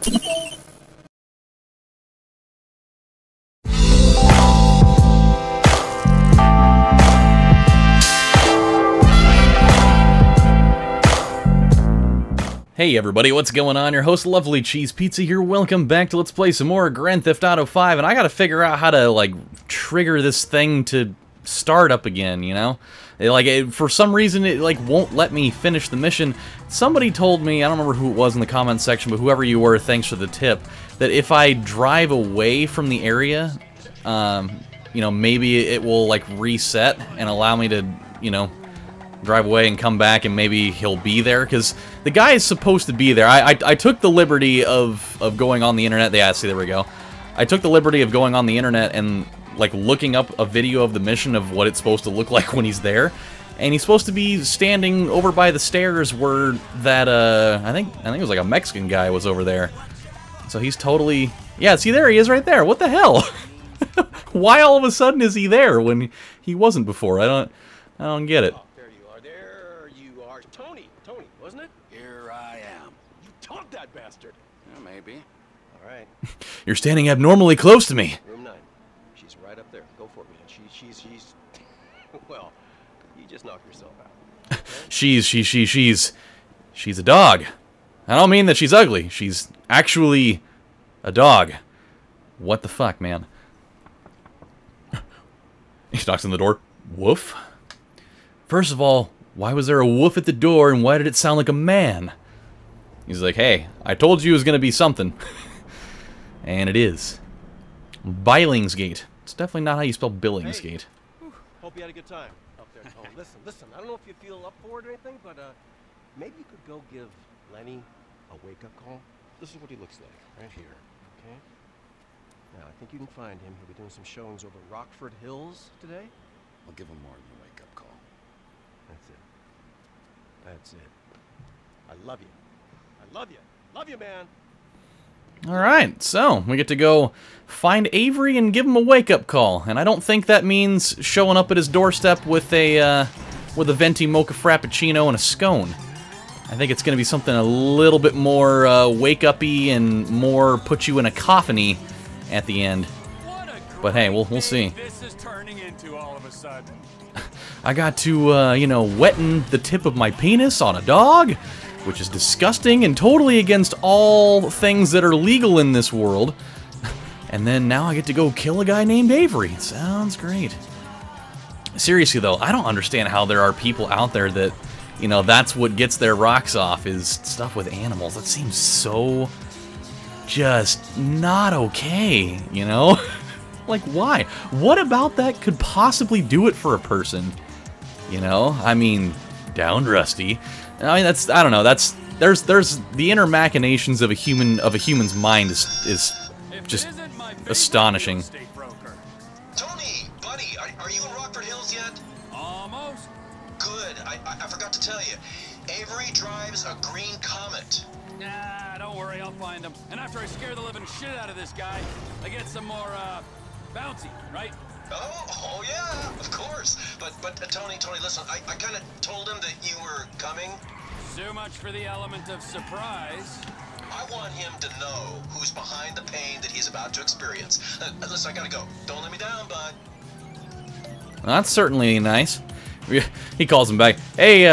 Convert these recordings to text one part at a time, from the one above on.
Hey everybody, what's going on? Your host LovelyCheesePizza here. Welcome back to Let's Play some more Grand Theft Auto 5, and I gotta figure out how to, like, trigger this thing to start up again, you know? For some reason, it, like, won't let me finish the mission. Somebody told me, I don't remember who it was in the comments section, but whoever you were, thanks for the tip, that if I drive away from the area, you know, maybe it will, like, reset and allow me to, you know, drive away and come back and maybe he'll be there, because the guy is supposed to be there. I took the liberty of going on the internet. Yeah, see, there we go. I took the liberty of going on the internet and, like, looking up a video of the mission of what it's supposed to look like when he's there. And he's supposed to be standing over by the stairs where that, I think it was like a Mexican guy was over there. So he's totally... Yeah, see, there he is right there. What the hell? Why all of a sudden is he there when he wasn't before? I don't get it. Tony, wasn't it? Here I am. You taught that bastard. Yeah, maybe. All right. You're standing abnormally close to me. Room 9. She's right up there. Go for it, man. She's... Well, you just knock yourself out. Okay? She's a dog. I don't mean that she's ugly. She's actually a dog. What the fuck, man? He knocks on the door. Woof. First of all, why was there a woof at the door, and why did it sound like a man? He's like, hey, I told you it was going to be something. And it is. Billingsgate. It's definitely not how you spell Billingsgate. Hey. Hope you had a good time up there. Oh, listen, I don't know if you feel up for it or anything, but maybe you could go give Lenny a wake-up call. This is what he looks like, right here, okay? Now, I think you can find him. He'll be doing some showings over Rockford Hills today. I'll give him more than a wake-up call. That's it. That's it. I love you. I love you. Love you, man. Alright, so we get to go find Avery and give him a wake-up call. And I don't think that means showing up at his doorstep with a venti mocha frappuccino and a scone. I think it's going to be something a little bit more wake-up-y and more put you in a coffin-y at the end. But hey, we'll see. This is turning into all of a sudden. I got to, you know, wetten the tip of my penis on a dog, which is disgusting and totally against all things that are legal in this world. And then now I get to go kill a guy named Avery. Sounds great. Seriously, though, I don't understand how there are people out there that, you know, that's what gets their rocks off, is stuff with animals. That seems so just not okay, you know? Like, why? What about that could possibly do it for a person? You know? I mean, down Rusty. I mean, that's, I don't know, that's, there's the inner machinations of a human's mind is just astonishing. Tony, buddy, are you in Rockford Hills yet? Almost. Good, I forgot to tell you. Avery drives a green Comet. Nah, don't worry, I'll find him. And after I scare the living shit out of this guy, I get some more, bouncy, right? Oh yeah, of course. But Tony, listen, I kind of told him that you were coming. So much for the element of surprise. I want him to know who's behind the pain that he's about to experience. Listen, I gotta go. Don't let me down, bud. That's certainly nice. He calls him back. Hey,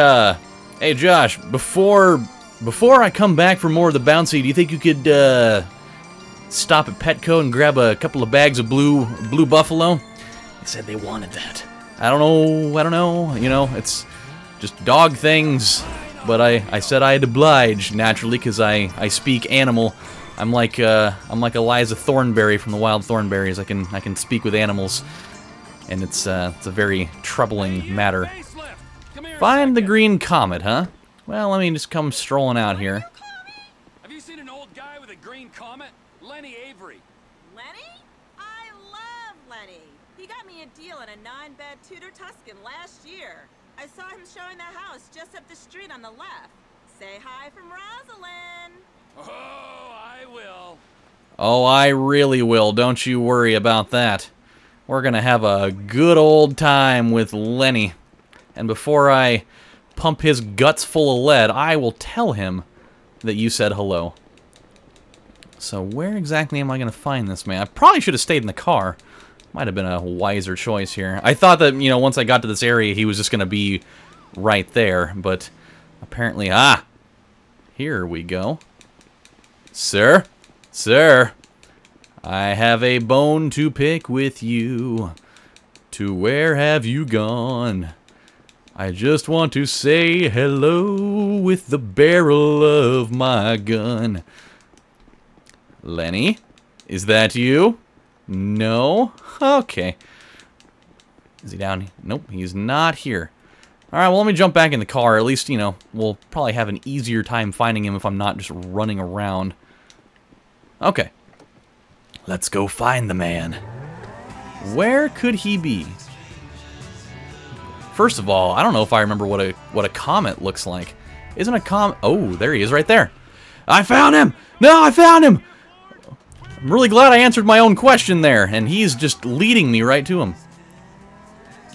hey Josh, before I come back for more of the bouncy, do you think you could, stop at Petco and grab a couple of bags of blue buffalo? They said they wanted that. I don't know, you know, it's just dog things, but I said I'd oblige, naturally, because I speak animal. I'm like Eliza Thornberry from the Wild Thornberries. I can speak with animals, and it's a very troubling matter. Find the green comet, huh? Well, let me just come strolling out here. Have you seen an old guy with a green comet? Lenny Avery. Lenny? I love Lenny. He got me a deal on a 9-bed Tudor Tuscan last year. I saw him showing the house just up the street on the left. Say hi from Rosalind. Oh, I will. Oh, I really will. Don't you worry about that. We're gonna have a good old time with Lenny. And before I pump his guts full of lead, I will tell him that you said hello. So where exactly am I going to find this man? I probably should have stayed in the car. Might have been a wiser choice here. I thought that, you know, once I got to this area, he was just going to be right there. But apparently, here we go. Sir, sir, I have a bone to pick with you. To where have you gone? I just want to say hello with the barrel of my gun. Lenny, is that you? No? Okay. Is he down here? Nope, he's not here. Alright, well, let me jump back in the car. At least, you know, we'll probably have an easier time finding him if I'm not just running around. Okay. Let's go find the man. Where could he be? First of all, I don't know if I remember what a comet looks like. Isn't a comet... Oh, there he is right there. I found him! No, I found him! I'm really glad I answered my own question there, and he's just leading me right to him.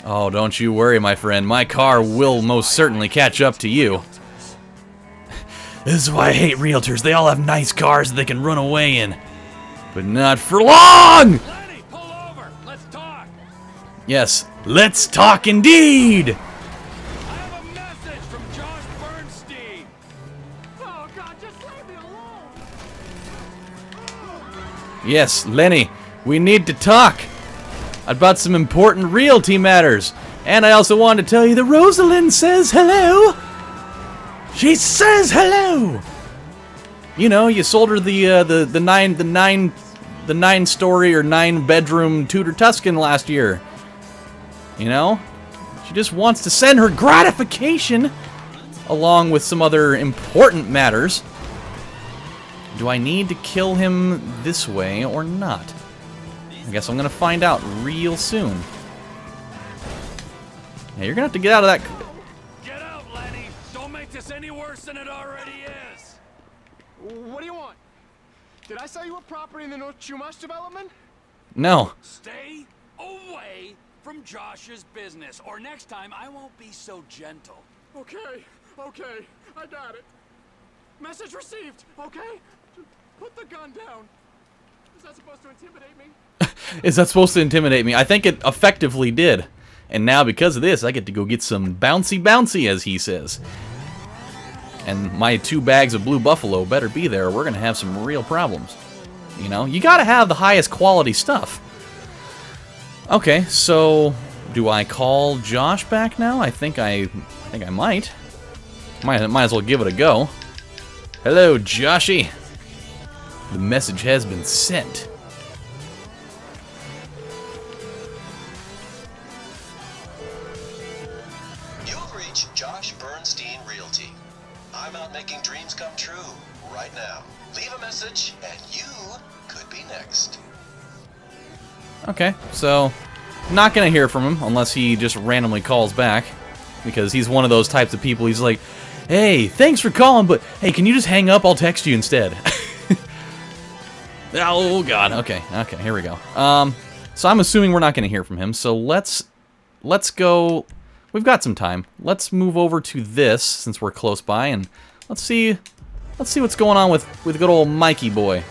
Oh, don't you worry, my friend. My car will most certainly catch up to you. This is why I hate realtors. They all have nice cars that they can run away in. But not for long! Lenny, pull over. Let's talk. Yes, let's talk indeed! I have a message from Josh Bernstein. Oh, God, just leave me alone. Yes, Lenny, we need to talk about some important realty matters. And I also wanted to tell you that Rosalind says hello. She says hello. You know, you sold her the 9-story or 9-bedroom Tudor Tuscan last year. You know, she just wants to send her gratification along with some other important matters. Do I need to kill him this way or not? I guess I'm gonna find out real soon. Yeah, you're gonna have to get out of that. Get out, Lenny. Don't make this any worse than it already is. What do you want? Did I sell you a property in the North Chumash development? No. Stay away from Josh's business, or next time I won't be so gentle. Okay, I got it. Message received, okay? Put the gun down. Is that supposed to intimidate me? Is that supposed to intimidate me? I think it effectively did. And now, because of this, I get to go get some bouncy, as he says. And my 2 bags of Blue Buffalo better be there, or we're going to have some real problems. You know, you got to have the highest quality stuff. Okay, so do I call Josh back now? I think I might. Might as well give it a go. Hello, Joshy. The message has been sent. You've reached Josh Bernstein Realty. I'm out making dreams come true right now. Leave a message and you could be next. Okay, so not gonna hear from him unless he just randomly calls back, because he's one of those types of people. He's like, hey, thanks for calling, but hey, can you just hang up? I'll text you instead. Oh god, okay, here we go. So I'm assuming we're not gonna hear from him, so let's go. We've got some time. Let's move over to this since we're close by, and let's see what's going on with good old Mikey boy.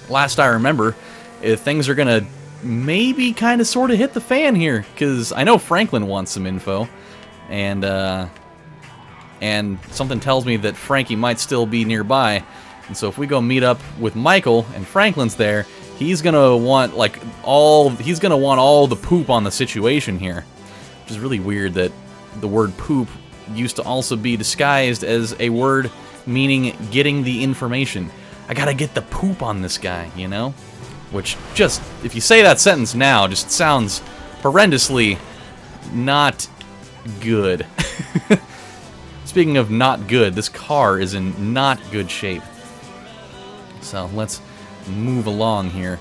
Last I remember, things are gonna maybe kind of sort of hit the fan here, because I know Franklin wants some info, and something tells me that Frankie might still be nearby. And so if we go meet up with Michael and Franklin's there, he's gonna want all the poop on the situation here. Which is really weird that the word poop used to also be disguised as a word meaning getting the information. I gotta get the poop on this guy, you know? Which just, if you say that sentence now, just sounds horrendously not good. Speaking of not good, this car is in not good shape. So let's move along here.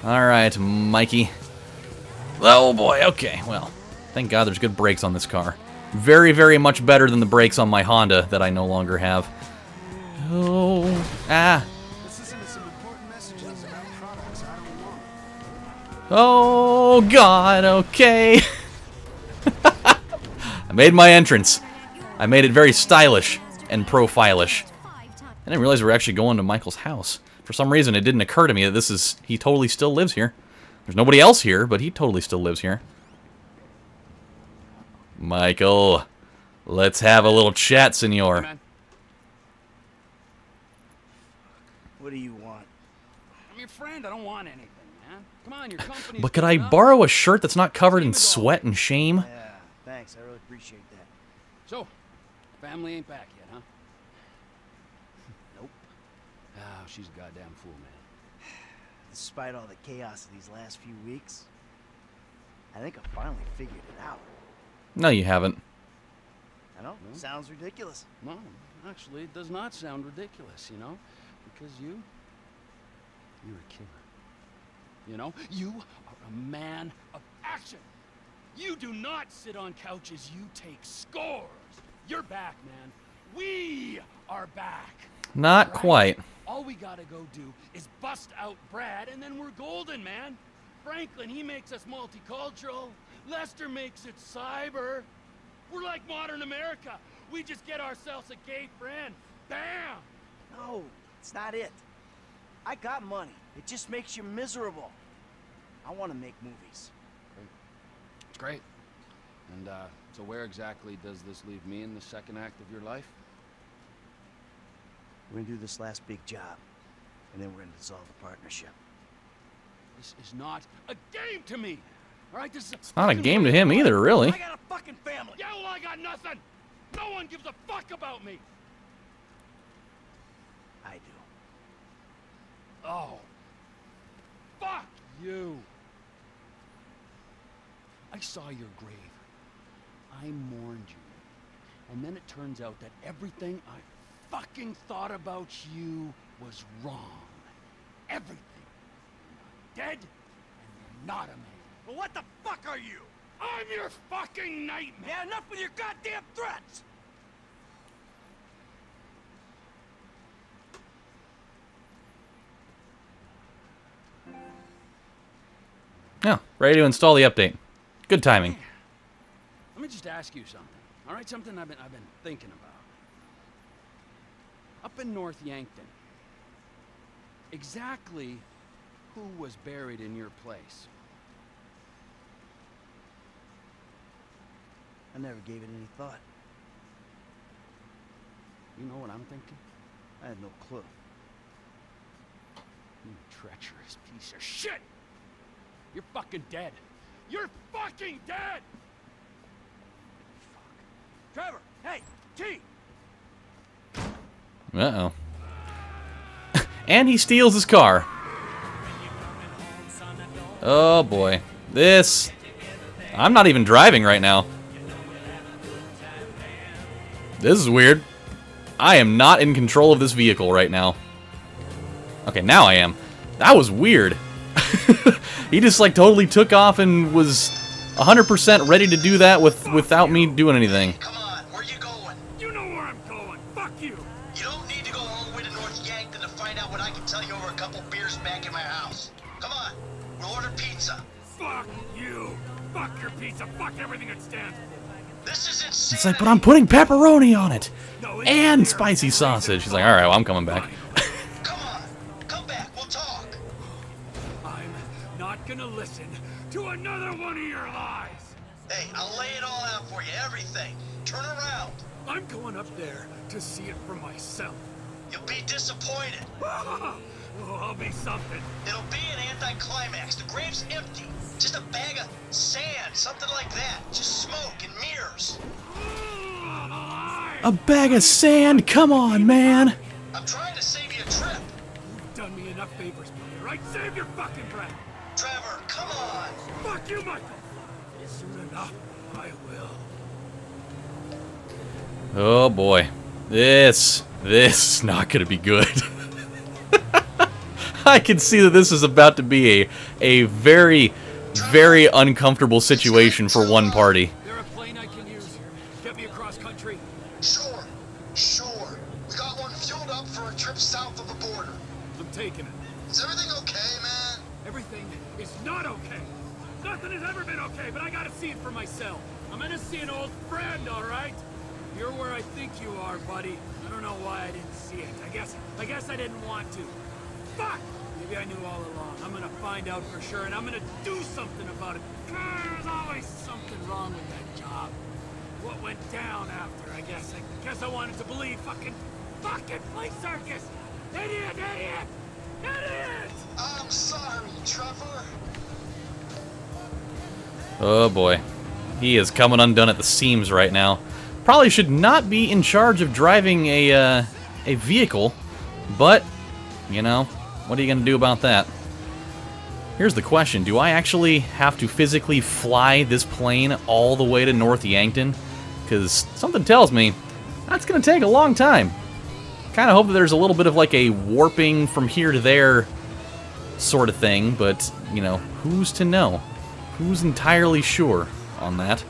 Alright, Mikey. Oh boy, okay, well, thank God there's good brakes on this car. Very, very much better than the brakes on my Honda that I no longer have. Oh, Oh God, okay. I made my entrance. I made it very stylish and profilish. I didn't realize we were actually going to Michael's house. For some reason, it didn't occur to me that he totally still lives here. There's nobody else here, but he totally still lives here. Michael, let's have a little chat, senor. Man, What do you want? I'm your friend. I don't want anything, man. Come on, your company's But could good I enough. borrow a shirt that's not covered in sweat and shame? Yeah, thanks. I really appreciate that. So, family ain't back yet, huh? Nope. Oh, she's a goddamn fool, man. Despite all the chaos of these last few weeks, I think I finally figured it out. No, you haven't. I know, sounds ridiculous. No, actually, it does not sound ridiculous, you know? Because you're a killer. You know? You are a man of action. You do not sit on couches, you take scores. You're back, man. We are back. Not Right? quite. All we gotta go do is bust out Brad, and then we're golden, man. Franklin, he makes us multicultural. Lester makes it cyber. We're like modern America. We just get ourselves a gay friend. Bam! No, it's not it. I got money. It just makes you miserable. I want to make movies. It's great. And, so where exactly does this leave me in the second act of your life? We're gonna do this last big job, and then we're gonna dissolve the partnership. This is not a game to me. All right, this is It's not a game to him either, really. I got a fucking family. Yeah, well, I got nothing. No one gives a fuck about me. I do. Oh. Fuck you. I saw your grave. I mourned you. And then it turns out that everything I fucking thought about you was wrong. Everything. You're not dead, and you're not a man. Well, what the fuck are you? I'm your fucking nightmare! Yeah, enough with your goddamn threats! Yeah, ready to install the update. Good timing. Let me just ask you something. All right, something I've been thinking about. Up in North Yankton, exactly who was buried in your place? I never gave it any thought. You know what I'm thinking? I had no clue. You treacherous piece of shit! You're fucking dead. You're fucking dead! Trevor, hey, T! Uh-oh. And he steals his car. Oh, boy. This... I'm not even driving right now. This is weird. I am not in control of this vehicle right now. Okay, now I am. That was weird. He just, like, totally took off and was 100% ready to do that without me doing anything. Come on, where you going? You know where I'm going. Fuck you. You don't need to go all the way to North Yankton to find out what I can tell you over a couple beers back in my house. Come on, we'll order pizza. Fuck you. Fuck your pizza. Fuck everything it stands for. This is insane. It's like, but I'm putting pepperoni on it. No, it's And here. spicy sausage. She's like, alright, well, I'm coming back. Come on, come back, we'll talk. I'm not gonna listen to another one of your lies. Hey, I'll lay it all out for you, everything. Turn around. I'm going up there to see it for myself. You'll be disappointed. Oh, I'll be something. It'll be an anticlimax. The grave's empty. Just a bag of sand, something like that. Just smoke and mirrors. A bag of sand? Come on, man. I'm trying to save you a trip. You've done me enough favors, buddy, right? Save your fucking breath. Trevor, come on. Fuck you, Michael. Soon enough, I will. Oh boy. This is not gonna be good. I can see that this is about to be a very, very uncomfortable situation for one party. There a plane I can use? Get me across country? Sure, sure. We got one fueled up for a trip south of the border. I'm taking it. Is everything okay, man? Everything is not okay. Nothing has ever been okay, but I gotta see it for myself. I'm gonna see an old friend, all right? You're where I think you are, buddy. I don't know why I didn't see it. I guess I didn't want to. Fuck! Maybe I knew all along. I'm gonna find out for sure, and I'm gonna do something about it. There's always something wrong with that job. What went down after, I guess. I guess I wanted to believe fucking flea circus! Idiot! I'm sorry, Trevor. Oh boy. He is coming undone at the seams right now. Probably should not be in charge of driving a vehicle, but, you know, what are you gonna do about that? Here's the question, do I actually have to physically fly this plane all the way to North Yankton? Because something tells me that's gonna take a long time. Kind of hope that there's a little bit of like a warping from here to there sort of thing, but, you know, who's to know? Who's entirely sure on that?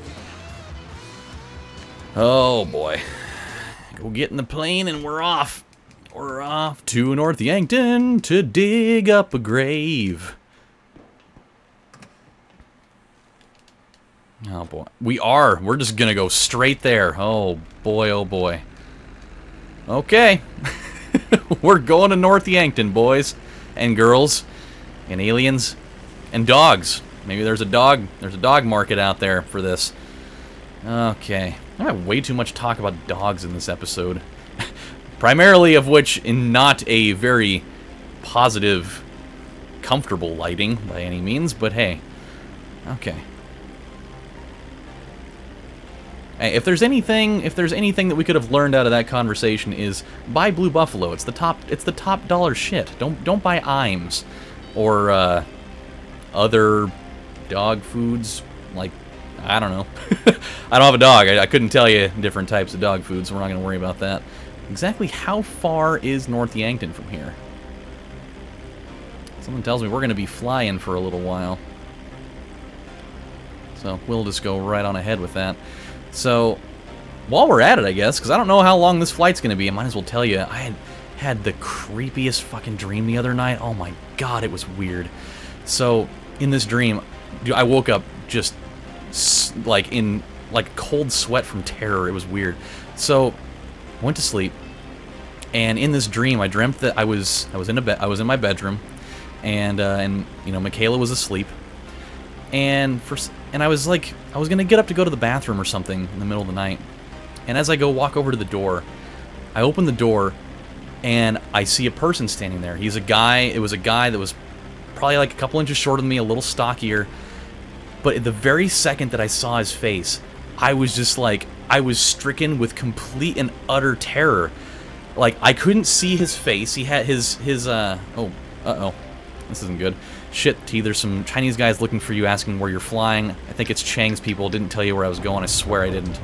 Oh boy. Go get in the plane and we're off. We're off to North Yankton to dig up a grave. Oh boy. We're just gonna go straight there. Oh boy, oh boy. Okay. We're going to North Yankton, boys and girls and aliens and dogs. Maybe there's a dog market out there for this. Okay. I have way too much talk about dogs in this episode. Primarily of which in not a very positive, comfortable lighting by any means, but hey. Okay. Hey, if there's anything that we could have learned out of that conversation is buy Blue Buffalo. It's the top dollar shit. Don't buy Imes or other dog foods like, I don't know. I don't have a dog. I couldn't tell you different types of dog food, so we're not going to worry about that. Exactly how far is North Yankton from here? Someone tells me we're going to be flying for a little while. So we'll just go right on ahead with that. So, while we're at it, I guess, because I don't know how long this flight's going to be, I might as well tell you, I had the creepiest fucking dream the other night. Oh my god, it was weird. So, in this dream, I woke up just like in cold sweat from terror. It was weird. So, I went to sleep, and in this dream, I dreamt that I was in my bedroom, and you know, Michaela was asleep, and I was gonna get up to go to the bathroom or something in the middle of the night, and as I go walk over to the door, I open the door, and I see a person standing there. He's a guy. It was a guy that was probably like a couple inches shorter than me, a little stockier. But at the very second that I saw his face, I was just like, I was stricken with complete and utter terror. Like, I couldn't see his face. He had his oh, uh-oh. This isn't good. Shit, T, there's some Chinese guys looking for you asking where you're flying. I think it's Chang's people. Didn't tell you where I was going. I swear I didn't.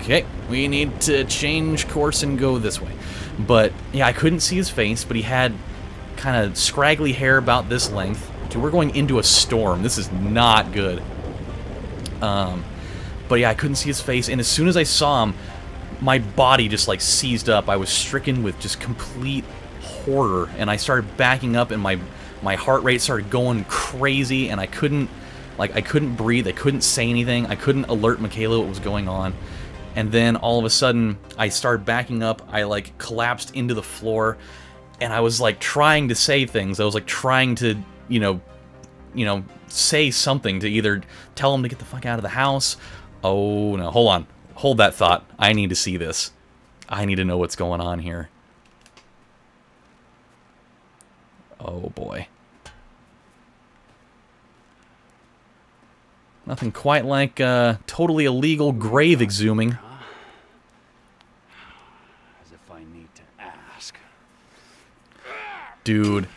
Okay, we need to change course and go this way. But, yeah, I couldn't see his face, but he had kind of scraggly hair about this length. Dude, we're going into a storm. This is not good. But yeah, I couldn't see his face, and as soon as I saw him, my body just like seized up. I was stricken with just complete horror, and I started backing up, and my heart rate started going crazy, and I couldn't breathe. I couldn't say anything. I couldn't alert Michaela what was going on. And then all of a sudden, I started backing up. I like collapsed into the floor, and I was like trying to say things. I was like trying to, you know, say something to either tell him to get the fuck out of the house. Oh no, hold on. Hold that thought. I need to see this. I need to know what's going on here. Oh boy. Nothing quite like totally illegal grave exhuming. As if I need to ask. Dude,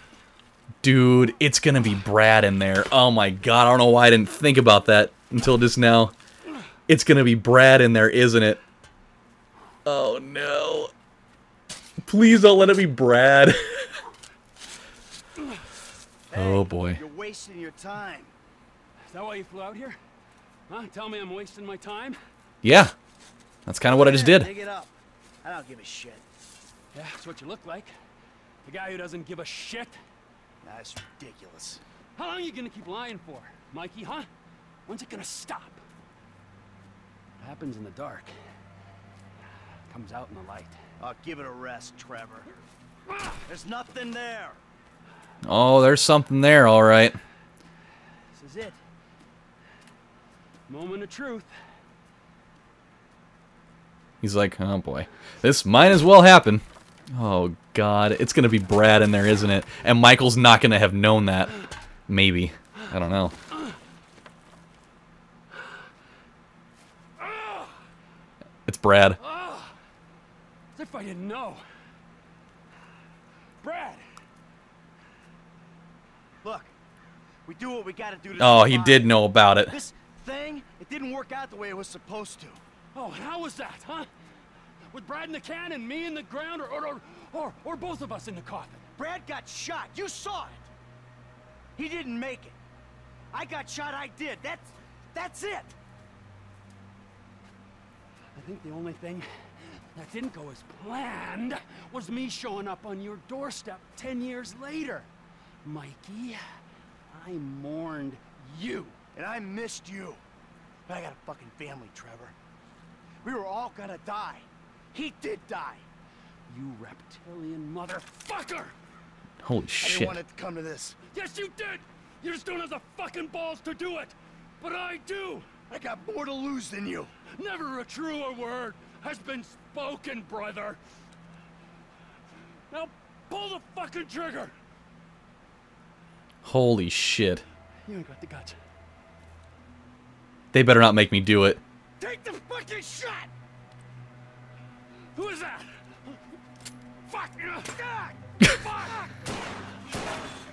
it's gonna be Brad in there. Oh my god, I don't know why I didn't think about that until just now. It's gonna be Brad in there, isn't it? Oh no. Please don't let it be Brad. Oh boy. You're wasting your time. Is that why you flew out here? Huh? Tell me I'm wasting my time? Yeah. That's kind of what I just did. Dig it up. I don't give a shit. Yeah, that's what you look like. The guy who doesn't give a shit. That's ridiculous. How long are you gonna keep lying for, Mikey, huh? When's it gonna stop? What happens in the dark comes out in the light. Give it a rest, Trevor. There's nothing there. Oh, there's something there, all right. This is it. Moment of truth. He's like, oh boy, this might as well happen. Oh God, it's gonna be Brad in there, isn't it? And Michael's not gonna have known that. Maybe. I don't know. It's Brad. As if I didn't know. Brad! Look, we do what we gotta do to Oh, he survive. did know about it. This thing, it didn't work out the way it was supposed to. Oh, and how was that, huh? With Brad in the can and me in the ground, or both of us in the coffin? Brad got shot. You saw it. He didn't make it. I got shot. I did. That's it. I think the only thing that didn't go as planned was me showing up on your doorstep 10 years later. Mikey, I mourned you. And I missed you. But I got a fucking family, Trevor. We were all gonna die. He did die. You reptilian motherfucker! Holy I didn't shit. want it to come to this. Yes, you did! You just don't have the fucking balls to do it! But I do! I got more to lose than you. Never a truer word has been spoken, brother! Now, pull the fucking trigger! Holy shit. You ain't got the guts. They better not make me do it. Take the fucking shot! Who is that? Fuck! God! Fuck!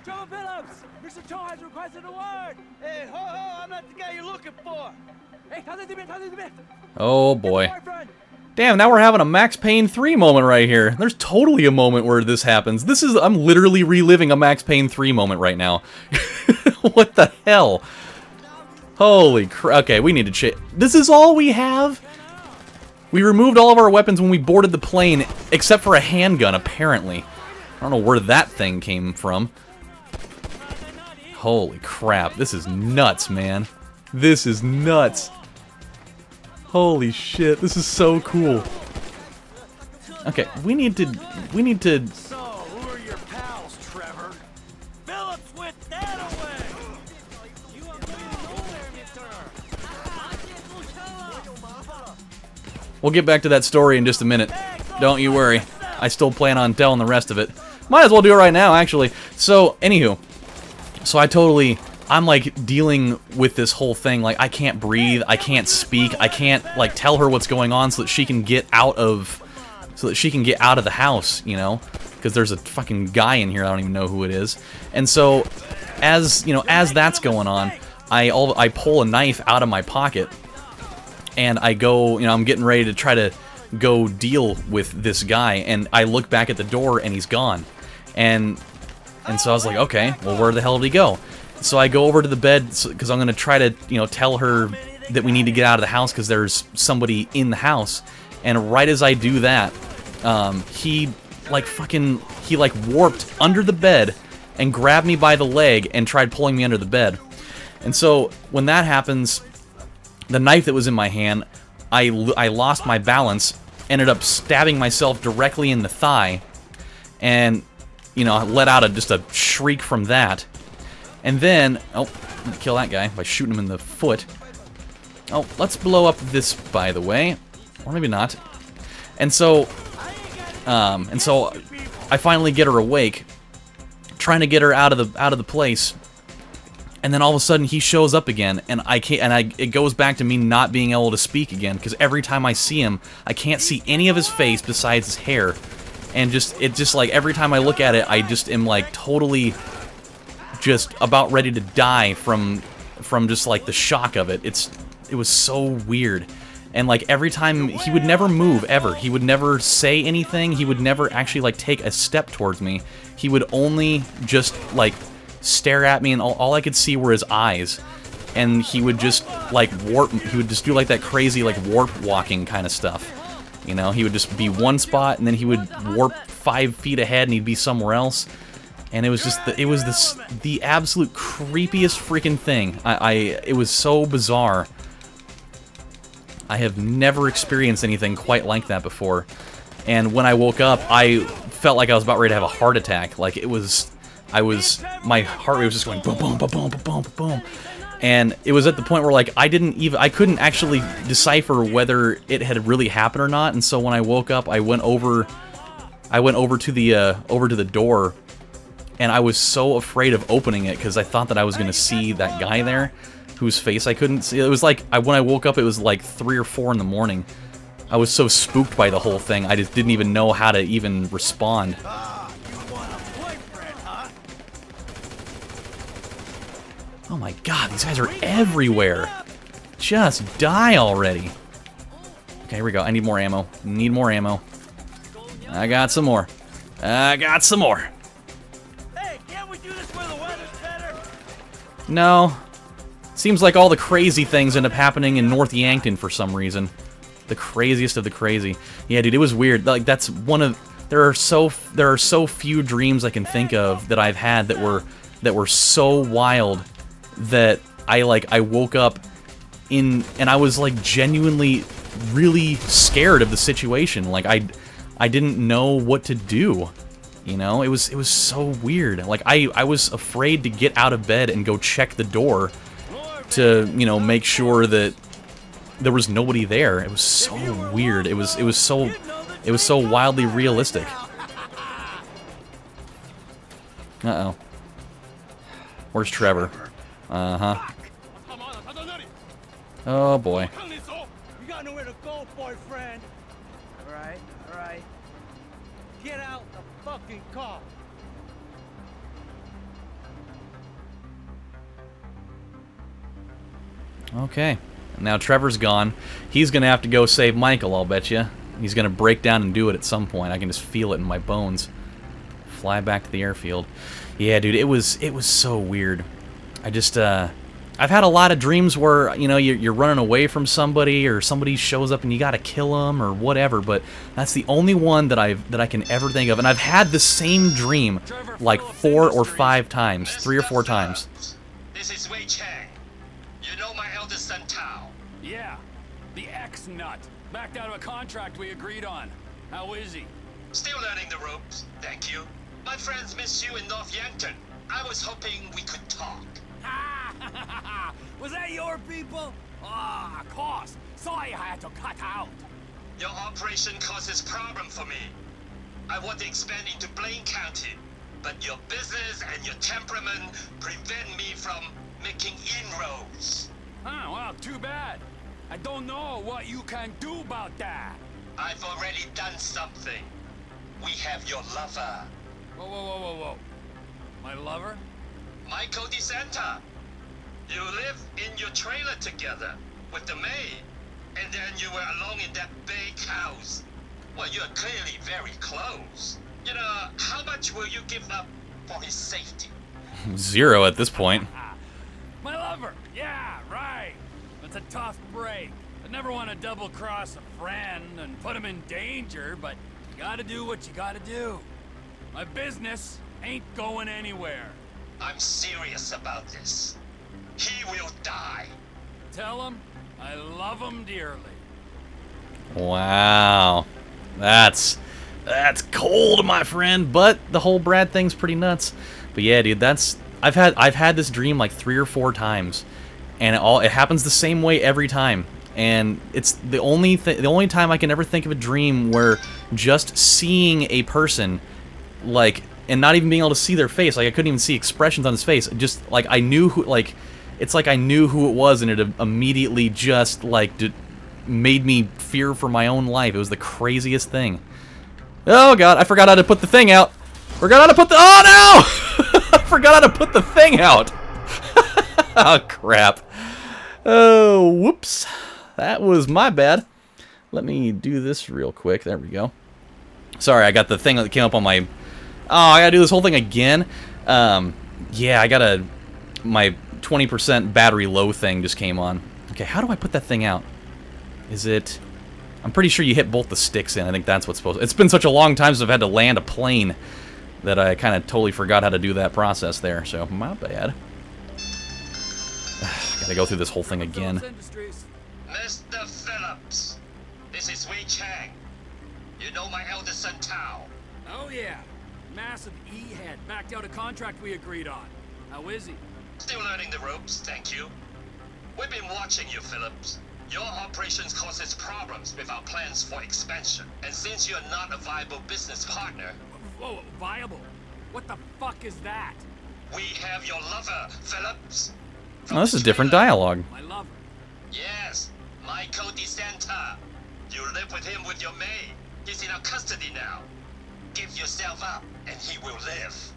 Joe Phillips! Mr. Cho has requested a word! Hey, ho, I'm not the guy you're looking for! Hey, Oh boy. Damn, now we're having a Max Payne 3 moment right here. There's totally a moment where this happens. I'm literally reliving a Max Payne 3 moment right now. What the hell? Holy crap. Okay, we need to check. This is all we have? We removed all of our weapons when we boarded the plane, except for a handgun, apparently. I don't know where that thing came from. Holy crap. This is nuts, man. This is nuts. Holy shit, this is so cool. Okay, we need to... So, who are your pals, Trevor? Phillips with that away! We'll get back to that story in just a minute. Don't you worry. I still plan on telling the rest of it. Might as well do it right now, actually. So, anywho. So I'm like dealing with this whole thing. Like, I can't breathe, I can't speak, I can't like tell her what's going on so that she can get out of the house, you know? Because there's a fucking guy in here, I don't even know who it is. And so, as that's going on, I pull a knife out of my pocket, and I go, I'm getting ready to try to go deal with this guy, and I look back at the door, and he's gone. And so I was like, okay, well, where the hell did he go? So I go over to the bed, because I'm going to try to, tell her that we need to get out of the house because there's somebody in the house. And right as I do that, he warped under the bed and grabbed me by the leg and tried pulling me under the bed. And so when that happens, the knife that was in my hand, I lost my balance, ended up stabbing myself directly in the thigh, and, let out just a shriek from that. And then, oh, I'm gonna kill that guy by shooting him in the foot. Oh, let's blow up this, by the way. Or maybe not. And so I finally get her awake, trying to get her out of the place. And then all of a sudden he shows up again, and it goes back to me not being able to speak again, because every time I see him, I can't see any of his face besides his hair. And it's just like every time I look at it, I just am like totally just about ready to die from just like the shock of it. It was so weird. And like every time, he would never move ever. He would never say anything. He would never actually like take a step towards me. He would only just like stare at me, and all I could see were his eyes. And he would just like warp. He would just do like that crazy like warp walking kind of stuff. He would just be one spot, and then he would warp 5 feet ahead, and he'd be somewhere else. And it was just the absolute creepiest freaking thing. It was so bizarre. I have never experienced anything quite like that before. And when I woke up, I felt like I was about ready to have a heart attack. Like, it was... my heart rate was just going boom, boom, boom, boom, boom, boom, boom. And it was at the point where, like, I couldn't actually decipher whether it had really happened or not. And so when I woke up, I went over to the door, and I was so afraid of opening it because I thought that I was going to see that guy there, whose face I couldn't see. It was like, when I woke up, it was like 3 or 4 in the morning. I was so spooked by the whole thing, I just didn't even know how to even respond. Oh my god, these guys are everywhere. Just die already. Okay, here we go. I need more ammo. Need more ammo. I got some more. I got some more. Hey, can't we do this where the weather's better? No. Seems like all the crazy things end up happening in North Yankton for some reason. The craziest of the crazy. Yeah, dude, it was weird. Like, that's one of... There are so few dreams I can think of that I've had that were so wild that I woke up and I was like genuinely really scared of the situation. Like, I didn't know what to do. You know, it was so weird. Like, I was afraid to get out of bed and go check the door to, you know, make sure that there was nobody there. It was so weird. It was so wildly realistic. Uh-oh. Where's Trevor? Uh-huh. Oh boy. You got nowhere to go, boyfriend. All right. Get out the fucking car. Okay. Now Trevor's gone. He's gonna have to go save Michael, I'll bet you. He's gonna break down and do it at some point. I can just feel it in my bones. Fly back to the airfield. Yeah, dude, it was so weird. I just, I've had a lot of dreams where, you know, you're running away from somebody, or somebody shows up and you gotta kill them, or whatever, but that's the only one that I can ever think of. And I've had the same dream like 4 or 5 times, 3 or 4 times. This is Wei Chang. You know my eldest son Tao. Yeah, the ex-nut. Backed out of a contract we agreed on. How is he? Still learning the ropes, thank you. My friends miss you in North Yankton. I was hoping we could talk. Was that your people? Ah, of course. Sorry I had to cut out. Your operation causes problem for me. I want to expand into Blaine County, but your business and your temperament prevent me from making inroads. Huh, well, too bad. I don't know what you can do about that. I've already done something. We have your lover. Whoa. My lover? Michael DeSanta. You live in your trailer together with the maid, and then you were alone in that big house. Well, you're clearly very close. You know, how much will you give up for his safety? 0 at this point. My lover! Yeah, right. It's a tough break. I never want to double-cross a friend and put him in danger, but you gotta do what you gotta do. My business ain't going anywhere. I'm serious about this. He will die. Tell him I love him dearly. Wow. That's cold, my friend, but the whole Brad thing's pretty nuts. But yeah, dude, I've had this dream like 3 or 4 times, and it happens the same way every time. And it's the only time I can ever think of a dream where just seeing a person, like, and not even being able to see their face, like I couldn't even see expressions on his face, just like I knew who, like, it's like I knew who it was, and it immediately just like made me fear for my own life. It was the craziest thing. Oh god, I forgot how to put the thing out. Forgot how to put the, oh no! I forgot how to put the thing out. Oh crap. Oh, whoops. That was my bad. Let me do this real quick. There we go. Sorry, I got the thing that came up on my... Oh, I gotta do this whole thing again? Yeah, I gotta... My 20% battery low thing just came on. Okay, how do I put that thing out? Is it... I'm pretty sure you hit both the sticks in. I think that's what's supposed to... It's been such a long time since I've had to land a plane that I kind of totally forgot how to do that process there, so my bad. Gotta go through this whole thing again. Mr. Phillips, my eldest son Tao. Oh yeah. Massive E-head backed out a contract we agreed on. How is he? Still learning the ropes, thank you. We've been watching you, Phillips. Your operations causes problems with our plans for expansion. And since you're not a viable business partner... Whoa, viable? What the fuck is that? We have your lover, Phillips. Oh, this is different dialogue. My lover. Yes, Michael DeSanta. You live with him with your maid. He's in our custody now. Give yourself up, and he will live.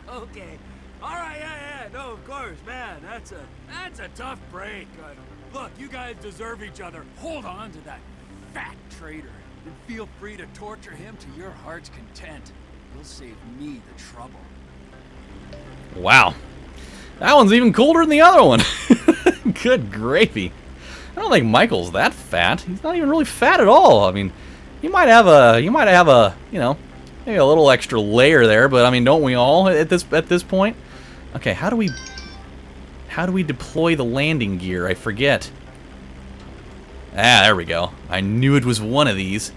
Okay. All right, yeah, no, of course, man. That's a tough break. Look, you guys deserve each other. Hold on to that fat traitor, and feel free to torture him to your heart's content. You'll save me the trouble. Wow. That one's even colder than the other one. Good gravy. I don't think Michael's that fat. He's not even really fat at all. I mean, you might have a, you know, maybe a little extra layer there, but I mean, don't we all at this point? Okay, how do we deploy the landing gear? I forget. Ah, there we go. I knew it was one of these.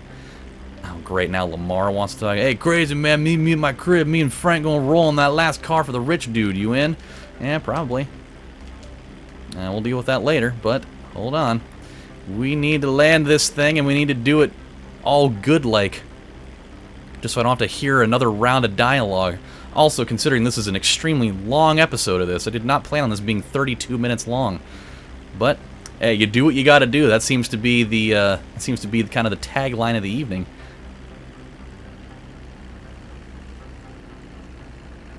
Oh, great. Now Lamar wants to talk. Hey, crazy man, meet me at my crib. Me and Frank gonna roll in that last car for the rich dude. You in? Yeah, probably. We'll deal with that later, but hold on. We need to land this thing, and we need to do it all good-like. Just so I don't have to hear another round of dialogue. Also, considering this is an extremely long episode of this, I did not plan on this being 32 minutes long. But, hey, you do what you gotta do. That seems to be the, kind of the tagline of the evening.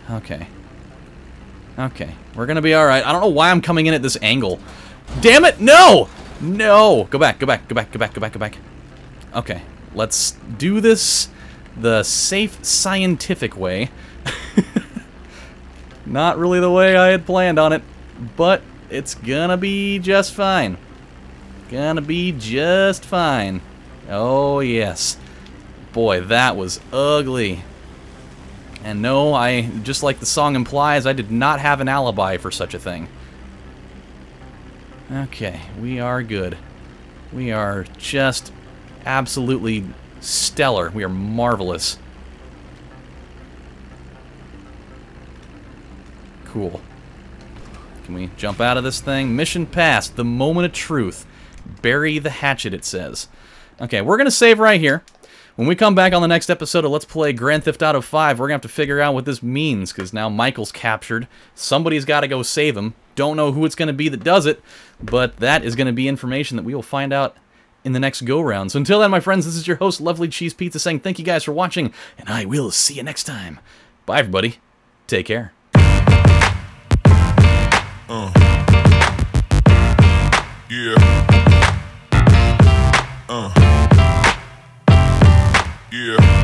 Okay. Okay, we're gonna be alright. I don't know why I'm coming in at this angle. Damn it, no! No! Go back, go back, go back, go back, go back, go back. Okay, let's do this the safe, scientific way. Not really the way I had planned on it, but it's gonna be just fine. Gonna be just fine. Oh, yes. Boy, that was ugly. And no, just like the song implies, I did not have an alibi for such a thing. Okay, we are good. We are just absolutely stellar. We are marvelous. Cool. Can we jump out of this thing? Mission passed. The moment of truth. Bury the hatchet, it says. Okay, we're going to save right here. When we come back on the next episode of Let's Play Grand Theft Auto 5, we're going to have to figure out what this means, because now Michael's captured. Somebody's got to go save him. Don't know who it's going to be that does it, but that is going to be information that we will find out in the next go-round. So until then, my friends, this is your host, Lovely Cheese Pizza, saying thank you guys for watching, and I will see you next time. Bye, everybody. Take care. Yeah. Yeah.